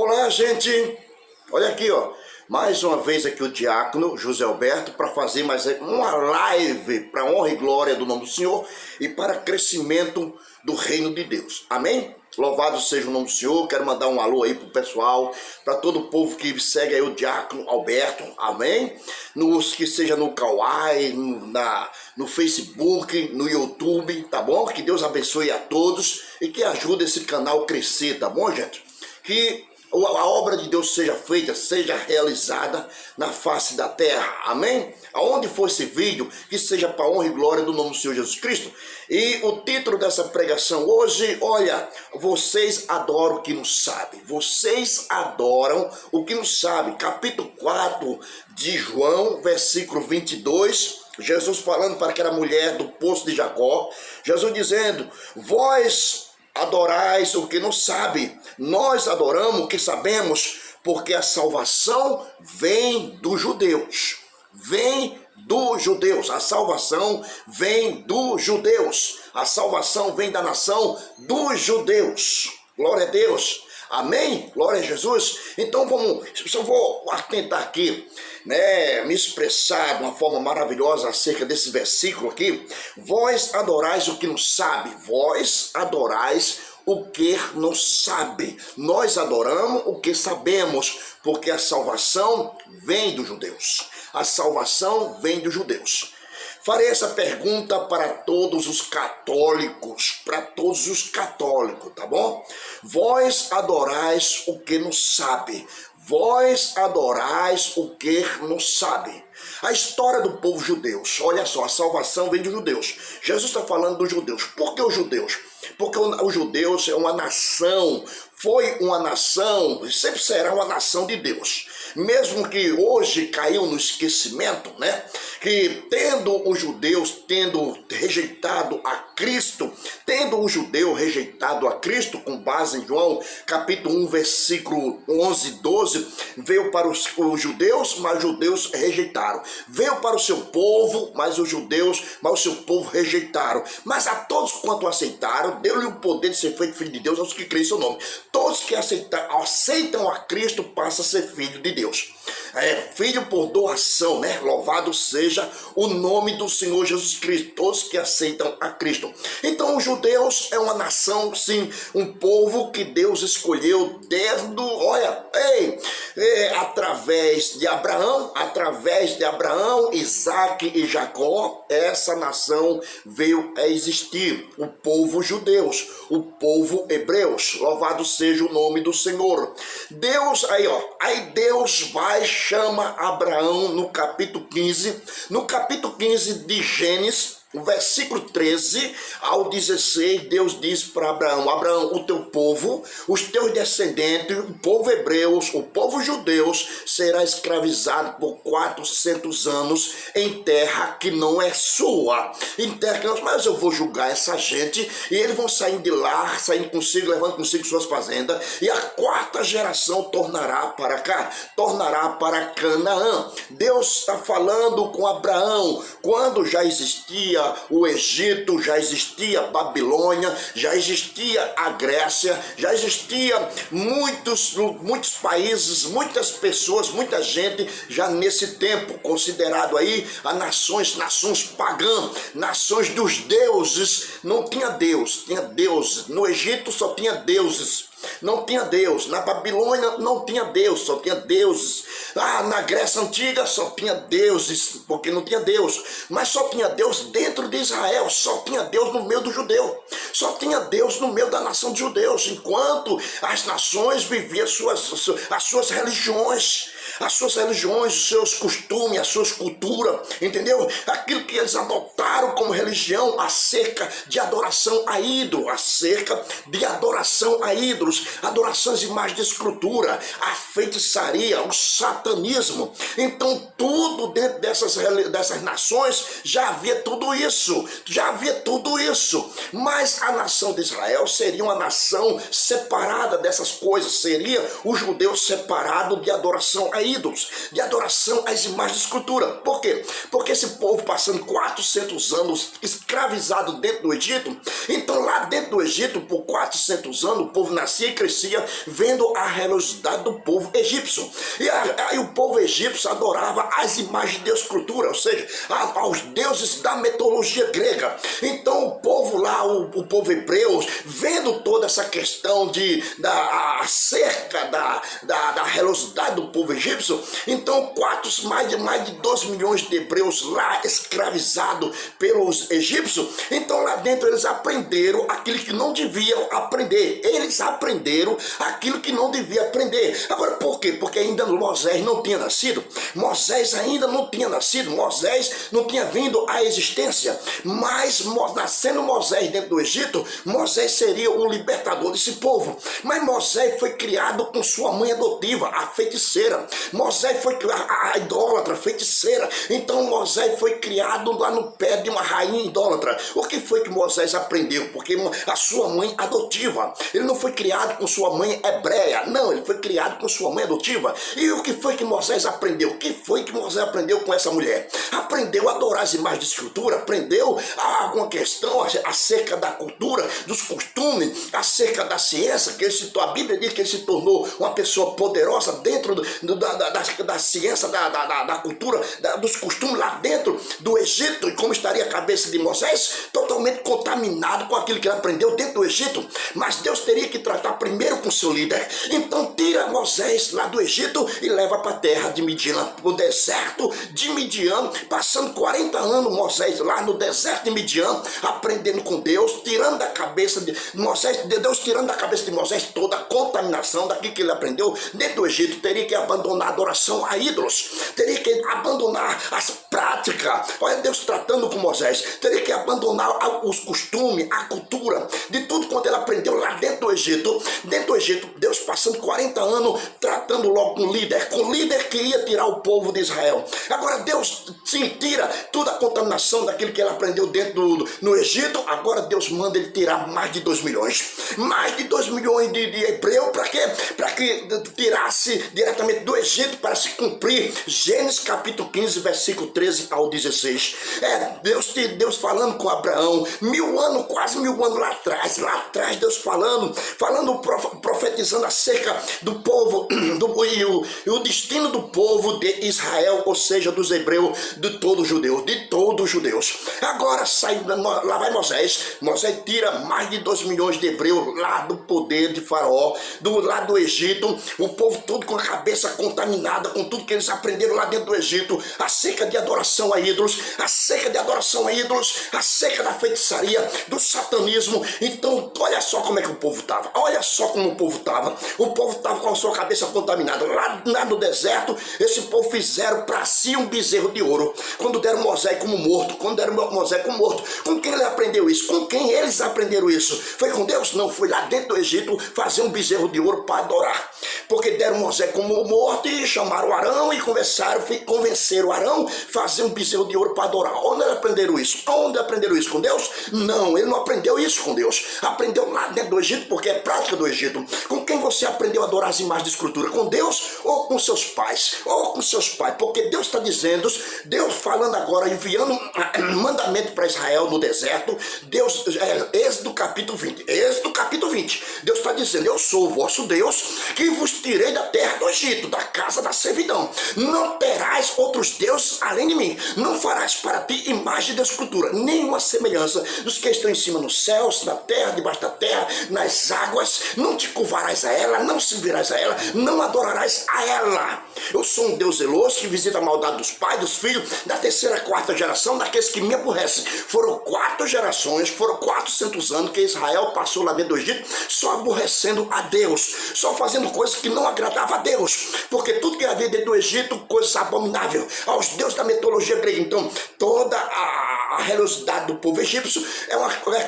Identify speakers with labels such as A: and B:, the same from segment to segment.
A: Olá, gente! Olha aqui, ó. Mais uma vez aqui o diácono José Alberto para fazer mais uma live para honra e glória do nome do Senhor e para crescimento do reino de Deus. Amém? Louvado seja o nome do Senhor. Quero mandar um alô aí pro pessoal, para todo o povo que segue aí o diácono Alberto. Amém? Que seja no Kawaii, no Facebook, no YouTube, tá bom? Que Deus abençoe a todos e que ajude esse canal a crescer, tá bom, gente? Que a obra de Deus seja feita, seja realizada na face da terra, amém? Aonde for esse vídeo, que seja para honra e glória do nome do Senhor Jesus Cristo. E o título dessa pregação hoje, olha, vocês adoram o que não sabem, vocês adoram o que não sabem, capítulo 4 de João, versículo 22, Jesus falando para aquela mulher do poço de Jacó, Jesus dizendo, vós adorais o que não sabe, nós adoramos o que sabemos, porque a salvação vem dos judeus, a salvação vem dos judeus, a salvação vem da nação dos judeus, glória a Deus, amém, glória a Jesus. Então eu vou atentar aqui, né, me expressar de uma forma maravilhosa acerca desse versículo aqui. Vós adorais o que não sabe, vós adorais o que não sabe, nós adoramos o que sabemos, porque a salvação vem dos judeus, a salvação vem dos judeus. Farei essa pergunta para todos os católicos, tá bom? Vós adorais o que não sabe, vós adorais o que não sabe. A história do povo judeu, olha só, a salvação vem dos judeus. Jesus está falando dos judeus. Por que os judeus? Porque os judeus é uma nação, foi uma nação, e sempre será uma nação de Deus. Mesmo que hoje caiu no esquecimento, né? Que tendo os judeus, tendo rejeitado a Cristo, tendo o judeu rejeitado a Cristo, com base em João, capítulo 1, versículo 11 e 12, veio para os judeus, mas os judeus rejeitaram. Veio para o seu povo, mas o seu povo rejeitaram. Mas a todos quanto aceitaram, deu-lhe o poder de ser feito filho de Deus aos que creem em seu nome. Todos que aceitam a Cristo passam a ser filho de Deus. Filho por doação, né? Louvado seja o nome do Senhor Jesus Cristo. Todos que aceitam a Cristo. Então os judeus é uma nação, sim, um povo que Deus escolheu através de Abraão, Isaac e Jacó, essa nação veio a existir, o povo judeus, o povo hebreus, louvado seja o nome do Senhor. Deus, Deus chama Abraão no capítulo 15 de Gênesis, o versículo 13 ao 16, Deus diz para Abraão, Abraão, o teu povo, os teus descendentes, o povo hebreu, o povo judeu, será escravizado por 400 anos em terra que não é sua. Em terra que não, mas eu vou julgar essa gente e eles vão sair de lá, levando consigo suas fazendas, e a quarta geração tornará para cá, tornará para Canaã. Deus está falando com Abraão, quando já existia o Egito, já existia a Babilônia, já existia a Grécia, já existia muitos países, muitas pessoas, muita gente já nesse tempo, considerado aí a nações pagãs, nações dos deuses. Não tinha Deus, tinha deuses. No Egito só tinha deuses, não tinha Deus. Na Babilônia não tinha Deus, só tinha deuses. Na Grécia Antiga só tinha deuses, porque não tinha Deus. Mas só tinha Deus dentro de Israel, só tinha Deus no meio do judeu, só tinha Deus no meio da nação de judeus, enquanto as nações viviam as suas religiões, os seus costumes, as suas culturas, entendeu? Aquilo que eles adotaram como religião acerca de adoração a ídolos, adorações de imagens de escultura, a feitiçaria, o satanismo. Então tudo dentro dessas nações já havia tudo isso, mas a nação de Israel seria uma nação separada dessas coisas, seria o judeu separado de adoração a ídolos, de adoração às imagens de escultura. Por quê? Porque esse povo passando 400 anos escravizado dentro do Egito, então lá dentro do Egito, por 400 anos, o povo nasceu e crescia vendo a religiosidade do povo egípcio. E o povo egípcio adorava as imagens de escultura, ou seja, aos deuses da mitologia grega. Então o povo lá, o povo hebreu, vendo toda essa questão acerca da religiosidade do povo egípcio, então mais de 2 milhões de hebreus lá escravizados pelos egípcios, então lá dentro eles aprenderam aquilo que não deviam aprender. Eles aprenderam aquilo que não devia aprender. Agora por quê? Porque ainda Moisés não tinha nascido. Moisés ainda não tinha nascido. Moisés não tinha vindo à existência. Mas nascendo Moisés dentro do Egito, Moisés seria o libertador desse povo. Mas Moisés foi criado com sua mãe adotiva, a feiticeira. Moisés foi a idólatra, a feiticeira. Então Moisés foi criado lá no pé de uma rainha idólatra. O que foi que Moisés aprendeu? Porque a sua mãe adotiva. Ele não foi criado com sua mãe hebreia. Não, ele foi criado com sua mãe adotiva. E o que foi que Moisés aprendeu? O que foi que Moisés aprendeu com essa mulher? Aprendeu a adorar as imagens de escultura, aprendeu alguma questão acerca da cultura, dos costumes, acerca da ciência, que a Bíblia diz que ele se tornou uma pessoa poderosa dentro da ciência, da cultura, dos costumes lá dentro do Egito. E como estaria a cabeça de Moisés? Totalmente contaminado com aquilo que ele aprendeu dentro do Egito. Mas Deus teria que tratar primeiro com seu líder. Então tira Moisés lá do Egito e leva para a terra de Midian, o deserto de Midian, passando 40 anos Moisés lá no deserto de Midian, aprendendo com Deus, tirando da cabeça de Moisés, Deus tirando da cabeça de Moisés toda a contaminação daquilo que ele aprendeu dentro do Egito. Teria que abandonar a adoração a ídolos, teria que abandonar as práticas. Olha Deus tratando com Moisés, teria que abandonar os costumes, a cultura, de tudo quanto ele aprendeu lá dentro do Egito. Dentro do Egito, Deus passando 40 anos, tratando logo com o líder que ia tirar o povo de Israel. Agora Deus sim tira toda a contaminação daquilo que ele aprendeu dentro no Egito. Agora Deus manda ele tirar mais de 2 milhões. Mais de 2 milhões de hebreus, para quê? Para que tirasse diretamente do Egito, para se cumprir Gênesis capítulo 15, versículo 13 ao 16. Deus falando com Abraão, quase mil anos lá atrás, Deus falando, profetizando acerca do povo, e o destino do povo de Israel, ou seja, dos hebreus, de todos os judeus. Agora lá vai Moisés tira mais de 2 milhões de hebreus lá do poder de Faraó, lá do Egito, o povo todo com a cabeça contaminada com tudo que eles aprenderam lá dentro do Egito, acerca de adoração a ídolos, acerca da feitiçaria, do satanismo. Então, olha só como é que o povo estava. Olha só como o povo estava. O povo estava com a sua cabeça contaminada. Lá no deserto, esse povo fizeram para si um bezerro de ouro. Quando deram Moisés como morto. Com quem ele aprendeu isso? Com quem eles aprenderam isso? Foi com Deus? Não, foi lá dentro do Egito fazer um bezerro de ouro para adorar. Porque deram Moisés como morto e chamaram Arão e convenceram Arão a fazer um bezerro de ouro para adorar. Onde eles aprenderam isso? Onde aprenderam isso? Com Deus? Não, ele não aprendeu isso com Deus. Aprendeu lá dentro do Egito, porque é prática do Egito. Com quem você aprendeu a adorar as imagens de escultura? Com Deus ou com seus pais? Porque Deus está dizendo, Deus falando agora, enviando mandamento para Israel no deserto. Deus, Êxodo capítulo 20. Deus está dizendo, eu sou o vosso Deus, que vos tirei da terra do Egito, da casa da servidão. Não terás outros deuses além de mim. Não farás para ti imagem de escultura, nenhuma semelhança dos que estão em cima nos céus, na terra, debaixo da terra, nas águas. Não te curvarás a ela, não servirás a ela, não adorarás a ela. Eu sou um Deus zeloso que visita a maldade dos pais, dos filhos, da terceira e quarta geração, daqueles que me aborrecem. Foram 4 gerações, foram 400 anos que Israel passou lá dentro do Egito, só aborrecendo a Deus, só fazendo coisas que não agradavam a Deus, porque tudo que havia dentro do Egito, coisas abomináveis aos deuses da mitologia grega. Então, toda a religiosidade do povo egípcio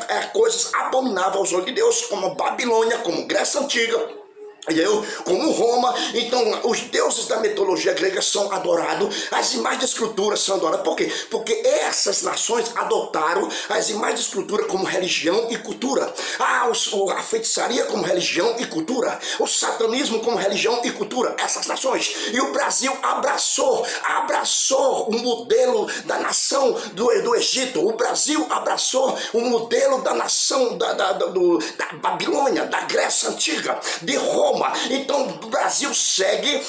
A: é coisas abomináveis aos olhos de Deus, como Babilônia, como Grécia Antiga, entendeu? Como Roma. Então os deuses da mitologia grega são adorados, as imagens de escultura são adoradas. Por quê? Porque essas nações adotaram as imagens de escultura como religião e cultura. A feitiçaria como religião e cultura, o satanismo como religião e cultura, essas nações. E o Brasil abraçou o modelo da nação do Egito. O Brasil abraçou o modelo da nação da Babilônia, da Grécia Antiga, de Roma. Então o Brasil segue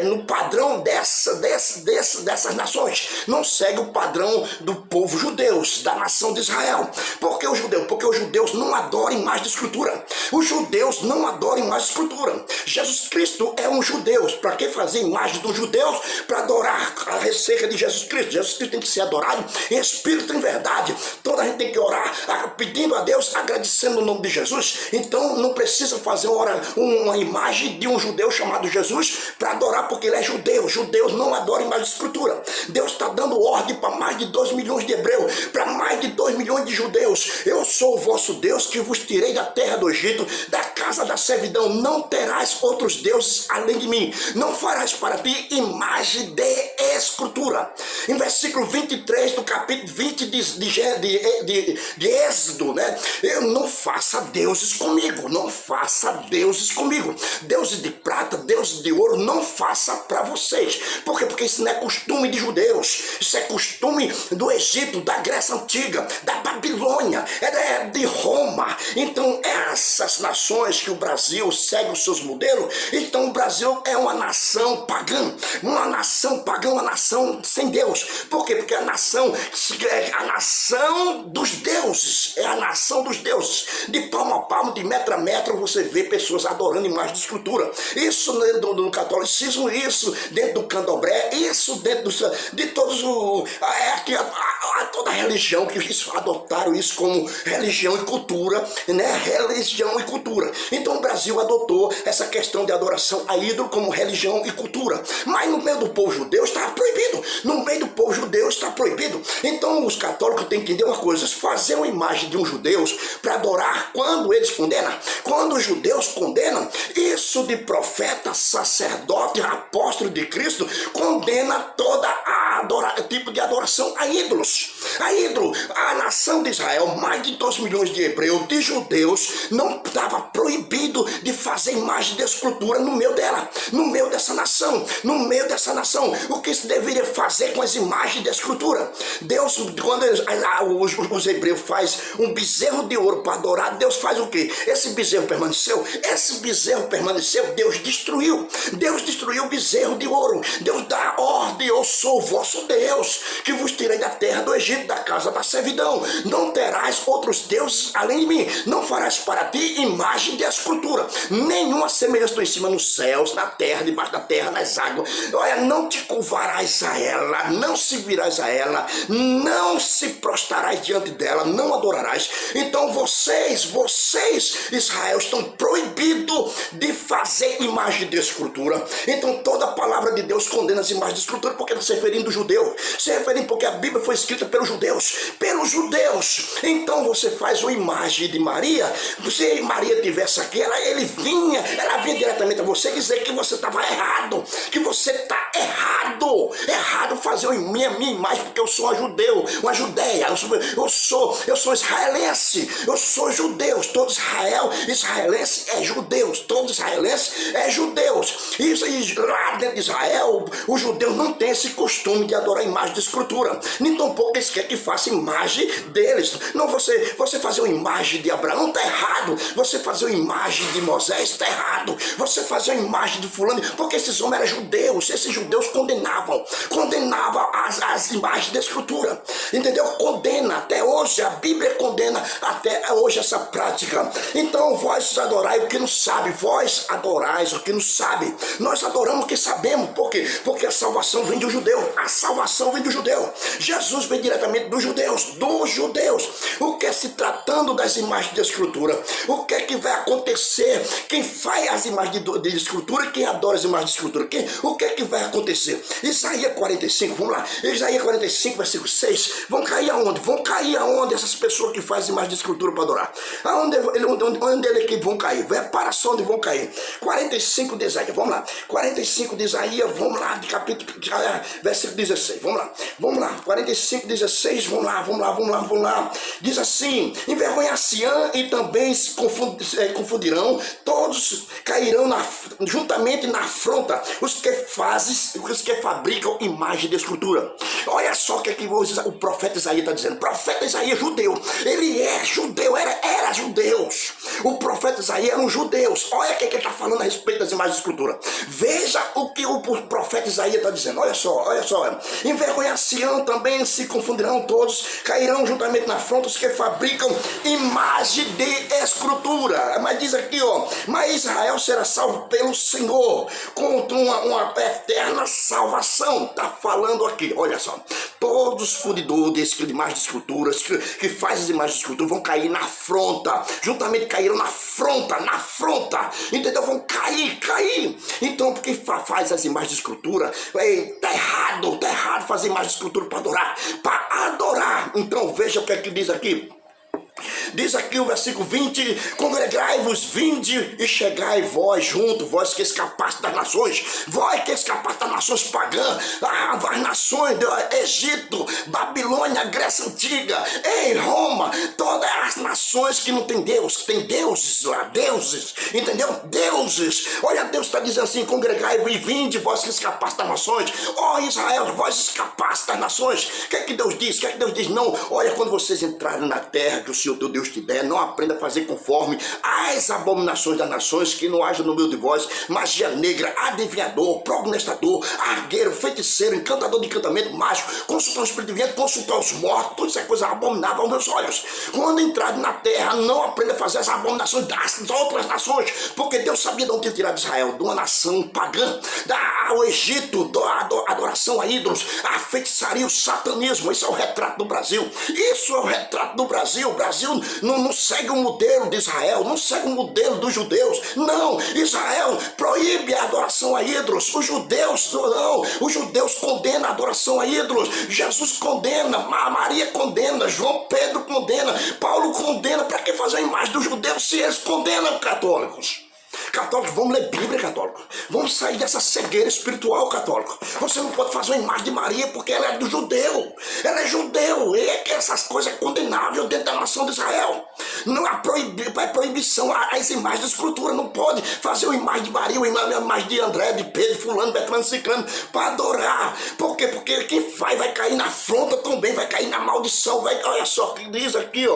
A: no padrão dessas nações, não segue o padrão do povo judeu, da nação de Israel. Por que o judeu? Porque os judeus não adoram imagem de escultura. Os judeus não adoram imagem de escultura. Jesus Cristo é um judeu. Para que fazer imagem dos judeus? Para adorar a receita de Jesus Cristo. Jesus Cristo tem que ser adorado em espírito e em verdade. Toda a gente tem que orar pedindo a Deus, agradecendo o nome de Jesus. Então não precisa fazer uma imagem de um judeu chamado Jesus para adorar, porque ele é judeu. Judeus não adoram imagem de escultura. Deus está dando ordem para mais de 2 milhões de hebreus, para mais de 2 milhões de judeus. Eu sou o vosso Deus que vos tirei da terra do Egito, da casa da servidão. Não terás outros deuses além de mim. Não farás para ti imagem de escultura. Em versículo 23 do capítulo 20 de Êxodo, né? Eu não faça deuses comigo. Não faça deuses comigo. Deuses de prata, deuses de ouro, não faça para vocês. Por quê? Porque isso não é costume de judeus. Isso é costume do Egito, da Grécia Antiga, da Babilônia, de Roma. Então essas nações que o Brasil segue os seus modelos, então o Brasil é uma nação pagã, uma nação sem Deus. Por quê? Porque a nação dos deuses, é a nação dos deuses. De palmo a palmo, de metro a metro, você vê pessoas adorando imagem de escultura. Isso dentro do catolicismo, isso dentro do candomblé, isso dentro de todos toda a religião que adotaram isso como religião e cultura, né? Religião e cultura. Então o Brasil adotou essa questão de adoração a ídolo como religião e cultura. Mas no meio do povo judeu está proibido. No meio do povo judeu está proibido. Então os católicos têm que entender uma coisa: fazer uma imagem de um judeu para adorar quando eles condenam. Quando os judeus condenam, isso de profeta, sacerdote, apóstolo de Cristo, condena toda tipo de adoração a ídolos. A ídolo, a nação de Israel, mais de 2 milhões de hebreus, de judeus, não estava proibido de fazer imagem de escultura no meio dela, no meio dessa nação, O que se deveria fazer com as imagens de escultura? Deus, quando os hebreus fazem um bezerro de ouro para adorar, Deus faz o quê? Esse bezerro permaneceu? Esse bezerro permaneceu, Deus destruiu o bezerro de ouro. Deus dá ordem: eu sou o vosso Deus, que vos tirei da terra do Egito, da casa da servidão. Não terás outros deuses além de mim. Não farás para ti imagem de escultura, nenhuma semelhança em cima nos céus, na terra, debaixo da terra, nas águas. Olha, não te curvarás a ela, não se virás a ela, não se prostrarás diante dela, não adorarás. Então vocês, Israel, estão proibidos de fazer imagem de escultura. Então toda a palavra de Deus condena as imagens de escultura, porque está se referindo ao judeu, se referindo porque a Bíblia foi escrita pelos judeus. Então você faz uma imagem de Maria. Se Maria tivesse aqui, ela vinha diretamente a você dizer que você estava errado, que você está errado fazer minha imagem, porque eu sou uma judeia, eu sou israelense, eu sou judeu. Todo israelense é judeus, todos israelenses é judeus. E lá dentro de Israel, os judeus não têm esse costume de adorar imagem de escultura, nem tampouco eles querem que faça imagem deles. Não, você fazer uma imagem de Abraão está errado, você fazer uma imagem de Moisés está errado, você fazer uma imagem de fulano, porque esses homens eram judeus, esses judeus condenavam as imagens da escultura, entendeu? Condena, até hoje, a Bíblia condena até hoje essa prática. Então vós adorais o que não sabe, vós adorais o que não sabe. Nós adoramos que sabemos. Por quê? Porque a salvação vem do judeu. A salvação vem do judeu. Jesus vem diretamente dos judeus. Dos judeus. O que é se tratando das imagens de escultura? O que é que vai acontecer? Quem faz as imagens de escultura? Quem adora as imagens de escultura? O que é que vai acontecer? Isaías 45, vamos lá. Isaías 45, versículo 6. Vão cair aonde? Vão cair aonde essas pessoas que fazem imagens de escultura para adorar? Onde ele que vão cair? Para onde vão cair? 45 de Isaías, vamos lá. 45 de Isaías, vamos lá, de capítulo, versículo 16, vamos lá. Vamos lá, 45, 16, vamos lá. Diz assim: envergonhar-se-ão e também se confundirão, todos cairão juntamente na afronta, os que fabricam imagem de escultura. Olha só o que o profeta Isaías está dizendo. O profeta Isaías é judeu, ele é judeu, era judeus. O profeta Isaías era um judeu. Olha o que ele está falando a respeito das imagens de escultura. Veja o que o profeta Isaías está dizendo. Olha só. Envergonhar-se-ão também se confundirão, todos cairão juntamente na afronta os que fabricam imagem de escultura. Mas diz aqui, mas Israel será salvo pelo Senhor contra uma eterna salvação. Está falando aqui, olha só. Todos os fundidores de imagens de esculturas, que fazem as imagens de escultura, vão cair na afronta. Juntamente caíram na afronta. Entendeu? Vão cair. Então, porque faz as imagens de escultura, tá errado fazer imagem de escultura para adorar. Então, veja o que é que diz aqui. Diz aqui o versículo 20: congregai-vos, vinde e chegai vós junto, vós que escapaste das nações, vós que escapaste das nações pagãs, as nações do Egito, Babilônia, Grécia Antiga, Roma, todas as nações que não tem Deus, tem deuses lá, deuses, entendeu? Deuses. Olha, Deus está dizendo assim: congregai-vos e vinde, vós que escapaste das nações. Israel, vós escapaste das nações. O que é que Deus diz? Não, olha, quando vocês entrarem na terra que o Senhor teu Deus te der, não aprenda a fazer conforme as abominações das nações, que não haja no meio de vós magia negra, adivinhador, prognostador, argueiro, feiticeiro, encantador de encantamento, mágico, consultor espírito de vento, consultor os mortos. Tudo isso é coisa abominável aos meus olhos. Quando entrar na terra, não aprenda a fazer as abominações das outras nações, porque Deus sabia de onde tinha tirado Israel, de uma nação pagã, ao Egito, da adoração a ídolos, a feitiçaria, o satanismo. Isso é o retrato do Brasil. O Brasil não segue o modelo de Israel, não segue o modelo dos judeus. Não, Israel proíbe a adoração a ídolos. Os judeus condenam a adoração a ídolos. Jesus condena, Maria condena, João Pedro condena, Paulo condena. Para que fazer a imagem dos judeus se eles condenam católicos? Católicos, vamos ler Bíblia, católico. Vamos sair dessa cegueira espiritual, católico. Você não pode fazer uma imagem de Maria porque ela é do judeu. Ela é judeu. E é que essas coisas é condenável dentro da nação de Israel. Não há proibição às imagens de escultura. Não pode fazer uma imagem de Maria, uma imagem de André, de Pedro, fulano, Betano, Ciclano, para adorar. Por quê? Porque quem faz vai cair na afronta também, vai cair na maldição. Olha só o que diz aqui,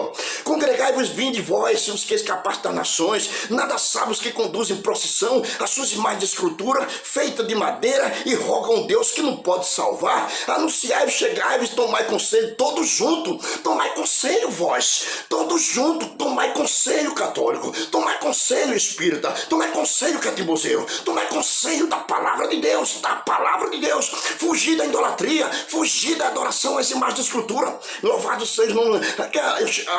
A: congregai-vos, vinde vós, os que escapaste das nações, nada sabem os que conduzem em procissão as suas imagens de escultura feitas de madeira e rogam Deus que não pode salvar. Anunciai-vos, chegai-vos, tomai conselho, todos juntos. Tomai conselho, vós, todos juntos. Tomai conselho, católico. Tomai conselho, espírita. Tomai conselho, catimbozeiro. Tomai conselho da palavra de Deus, fugir da idolatria, fugir da adoração às imagens de escultura. Louvado seja o nome.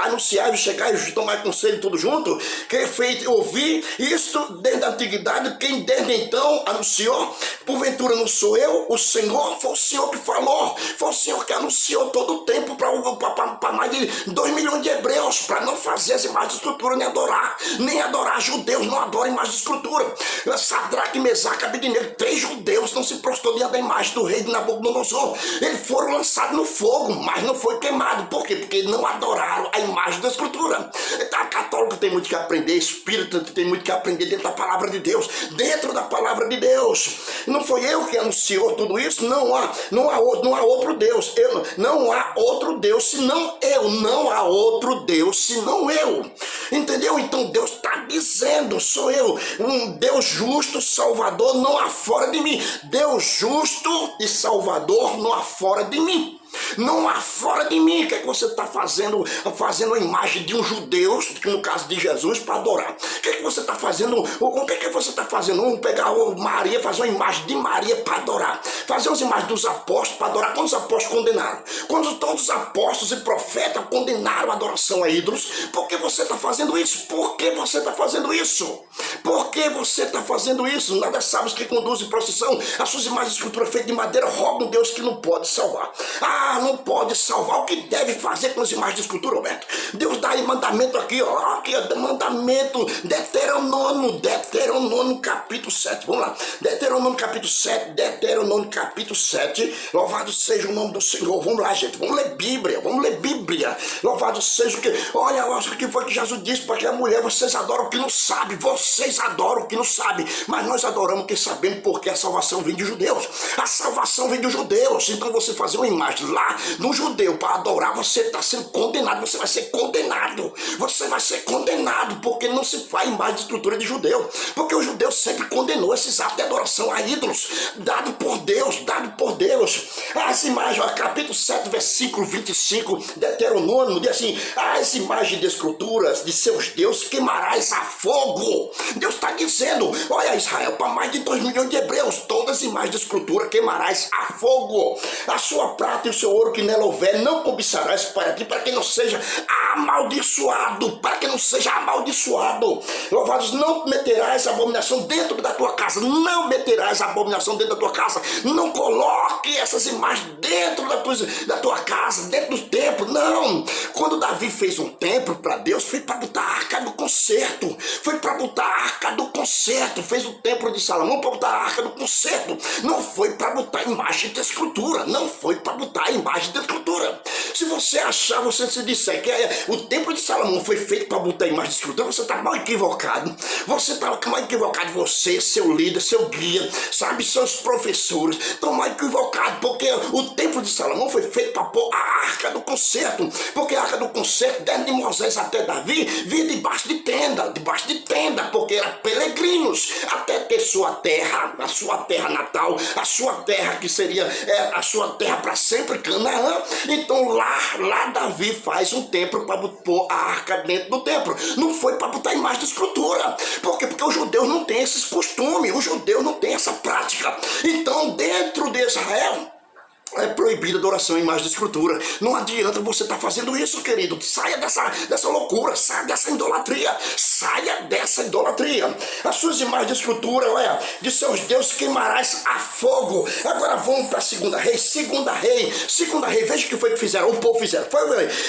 A: Anunciai-vos, chegai-vos, tomai conselho, todos juntos. Que feito ouvir isto desde a antiguidade, quem desde então anunciou? Porventura não sou eu, o Senhor? Foi o Senhor que falou, foi o Senhor que anunciou todo o tempo para mais de 2 milhões de hebreus, para não fazer as imagens de escultura, nem adorar judeus, não adoram imagens de escultura. Sadraque, Mesaque, Abednego, 3 judeus não se prostrou diante da imagem do rei de Nabucodonosor. Eles foram lançados no fogo, mas não foi queimado. Por quê? Porque não adoraram a imagem da escultura. A católica tem muito que aprender, espírita tem muito que aprender dentro da palavra de Deus, dentro da palavra de Deus. Não foi eu que anunciou tudo isso? Não há outro Deus. Não há outro Deus senão eu. Não há outro Deus senão eu. Entendeu? Então Deus está dizendo, sou eu, um Deus justo, Salvador, não há fora de mim. Deus justo e Salvador não há fora de mim. Não há fora de mim. O que é que você está fazendo? Fazendo a imagem de um judeu, no caso de Jesus, para adorar. O que é que você está fazendo? O que é que você está fazendo? Vamos pegar Maria, fazer uma imagem de Maria para adorar. Fazer as imagens dos apóstolos para adorar. Quando os apóstolos condenaram? Quando todos os apóstolos e profetas condenaram a adoração a ídolos, por que você está fazendo isso? Por que você está fazendo isso? Por que você está fazendo isso? Nada sábios que conduzem procissão, as suas imagens de escultura feitas de madeira, rogam Deus que não pode salvar. Não pode salvar. O que deve fazer com as imagens de escultura, Roberto? Deus dá aí mandamento aqui, ó. Aqui, mandamento, Deuteronômio capítulo 7. Vamos lá. Deuteronômio capítulo 7. Louvado seja o nome do Senhor. Vamos lá, gente. Vamos ler Bíblia. Louvado seja o que... Olha, o que foi que Jesus disse para aquela mulher. Vocês adoram o que não sabe. Mas nós adoramos o que sabemos, porque a salvação vem de judeus. A salvação vem de judeus. Então você fazer uma imagem lá no judeu para adorar, você está sendo condenado. Você vai ser condenado, porque não se faz imagem de estrutura de judeu. Porque o judeu sempre condenou esses atos de adoração a ídolos, dado por Deus. As imagens, ó, capítulo 7, versículo 25, Deuteronômio, diz assim: as imagens de esculturas de seus deuses queimarás a fogo. Deus está dizendo, olha Israel, para mais de 2 milhões de hebreus, todas as imagens de escultura queimarás a fogo. A sua prata e o seu ouro que nela houver, não cobiçarás para ti, para que não seja amaldiçoado. Louvados, não meterás abominação dentro da tua casa. Não coloque essas imagens dentro da tua casa, dentro do templo. Não. Quando Davi fez um templo para Deus, foi para botar a arca do concerto. Fez o templo de Salomão para botar a arca do concerto. Não foi para botar imagem de escultura. Se você achar, você se disser que o templo de Salomão foi feito para botar imagem de escultura, você está mal equivocado. Você, seu líder, seu guia, sabe, seus professores estão mal equivocados, porque o templo de Salomão foi feito para pôr a arca do concerto. Porque a arca do concerto, desde Moisés até Davi, vinha debaixo de tenda, porque eram peregrinos, até ter sua terra, a sua terra natal, a sua terra que seria a sua terra para sempre, Canaã. Então lá Davi faz um templo para pôr a arca dentro do templo. Não foi para botar imagem de escultura. Por quê? Porque os judeus não têm esses costumes, os judeus não têm essa prática. Então, dentro de Israel, é proibida a adoração à imagem de escultura. Não adianta você estar fazendo isso, querido. Saia dessa loucura, saia dessa idolatria. As suas imagens de escultura, olha, de seus deuses queimarás a fogo. Agora vamos para Segunda Reis, veja o que foi que fizeram, o povo fizeram.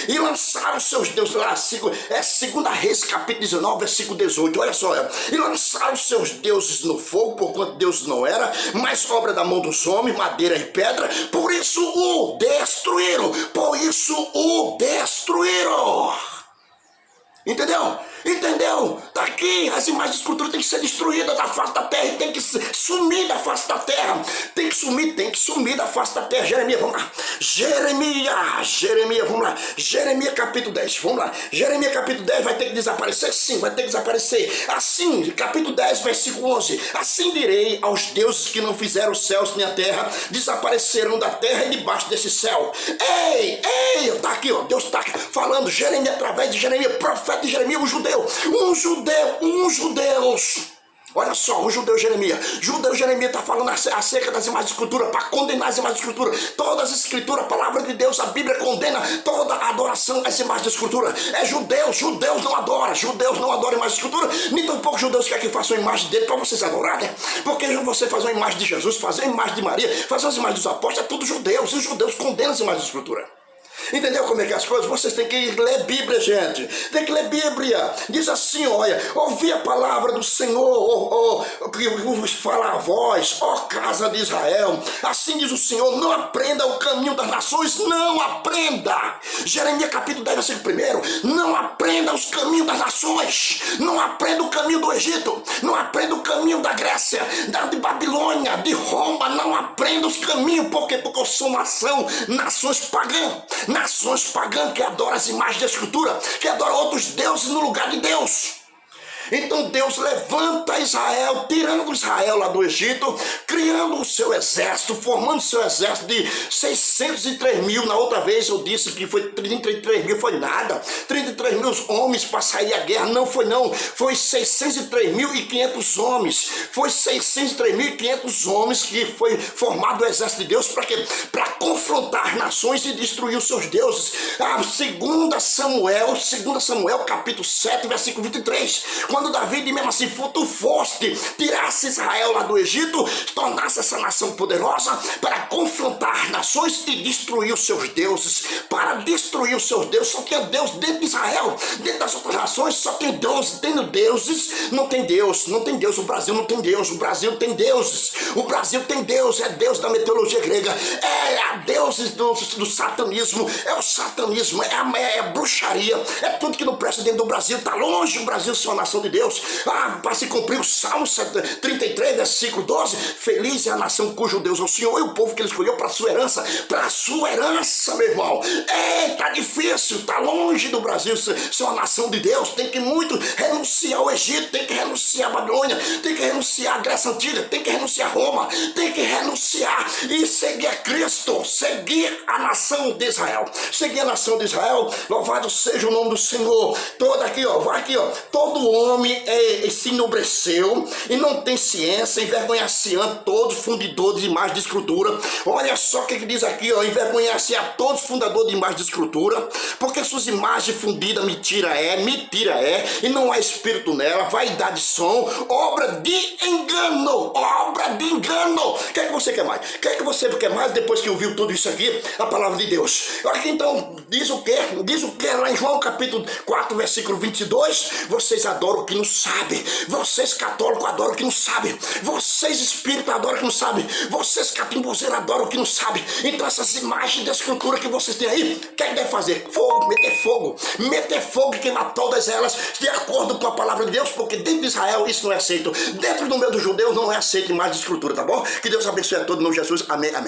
A: E lançaram seus deuses lá, Segunda Reis, capítulo 19, versículo 18, olha só. E lançaram seus deuses no fogo, porquanto Deus não era, mas obra da mão dos homens, madeira e pedra, por isso o destruíram. Entendeu? Tá aqui, as imagens de escultura tem que ser destruídas da face da terra, tem que sumir da face da terra. Tem que sumir da face da terra. Jeremias, vamos lá. Jeremias, vamos lá. Jeremias capítulo 10, vamos lá. Jeremias capítulo 10 vai ter que desaparecer? Sim, vai ter que desaparecer. Assim, capítulo 10, versículo 11. Assim direi aos deuses que não fizeram os céus nem a terra, desaparecerão da terra e debaixo desse céu. Ei, tá aqui, ó. Deus tá falando, Jeremias, através de Jeremias, profeta de Jeremias, um judeu. Olha só, o judeu Jeremias está falando acerca das imagens de escultura, para condenar as imagens de escultura. Todas as escrituras, a palavra de Deus, a Bíblia condena toda a adoração às imagens de escultura. Judeus não adoram imagens de escultura, nem tampouco judeus querem que façam a imagem dele para vocês adorarem. Porque você fazer uma imagem de Jesus, fazer uma imagem de Maria, fazer as imagens dos apóstolos, é tudo judeus, e os judeus condenam as imagens de escultura. Entendeu como é que é as coisas? Vocês têm que ler Bíblia, gente. Tem que ler Bíblia. Diz assim, olha, ouvi a palavra do Senhor, que vos fala a voz, ó casa de Israel. Assim diz o Senhor, não aprenda o caminho das nações, não aprenda. Jeremias capítulo 10, versículo 1. Não aprenda os caminhos das nações. Não aprenda o caminho do Egito. Não aprenda o caminho da Grécia, de Babilônia, de Roma. Não aprenda os caminhos. Por quê? Porque são nações pagãs que adoram as imagens da escultura, que adoram outros deuses no lugar de Deus. Então Deus levanta Israel, tirando Israel lá do Egito, criando o seu exército, formando o seu exército de 603 mil. Na outra vez eu disse que foi 33 mil, foi nada. 33 mil homens para sair à guerra, não foi não. Foi 603.500 homens. Foi 603.500 homens que foi formado o exército de Deus. Para quê? Para confrontar nações e destruir os seus deuses. A 2 Samuel capítulo 7, versículo 23. Quando Davi, mesmo assim, tu foste, tirasse Israel lá do Egito, tornasse essa nação poderosa para confrontar nações e destruir os seus deuses. Para destruir os seus deuses, só tinha Deus dentro de Israel. Dentro das outras nações só tem Deus. Tendo deuses, não tem Deus. Não tem Deus. O Brasil não tem Deus. O Brasil tem deuses. O Brasil tem Deus. É Deus da mitologia grega. É a deuses do satanismo. É o satanismo. É a bruxaria. É tudo que não presta dentro do Brasil. Está longe o Brasil ser uma nação de Deus. Para se cumprir o Salmo 33, versículo 12. Feliz é a nação cujo Deus é o Senhor e o povo que ele escolheu para a sua herança. Para a sua herança, meu irmão. Tá difícil. Tá longe do Brasil ser uma nação de Deus. Tem que muito renunciar ao Egito. Tem que renunciar à Babilônia. Tem que renunciar à Grécia Antiga. Tem que renunciar a Roma. Tem que renunciar e seguir a Cristo. Seguir a nação de Israel. Seguir a nação de Israel. Louvado seja o nome do Senhor. Todo aqui, ó. Vai aqui, ó. Todo homem se enobreceu e não tem ciência, envergonhar-se a todos fundidores de imagem de escultura. Olha só o que diz aqui, ó. Envergonhar-se a todos fundadores de imagem de escultura, porque suas imagens fundidas mentira é, e não há espírito nela, vaidade são, obra de engano, O que é que você quer mais? O que é que você quer mais depois que ouviu tudo isso aqui? A palavra de Deus. Olha aqui então, diz o quê? Diz o quê lá em João capítulo 4, versículo 22? Vocês adoram o que não sabem. Vocês católicos adoram o que não sabem. Vocês espíritas adoram o que não sabem. Vocês catimbuzeiros adoram o que não sabem. Então essas imagens da escultura que vocês têm aí, o que é que deve fazer? Fogo, meter fogo. Meter fogo e queimar todas elas de acordo com a palavra de Deus, porque dentro de Israel isso não é aceito. Dentro do meio dos judeus não é aceito imagem de escultura, tá bom? Que Deus abençoe a todos, em nome de Jesus. Amém, amém.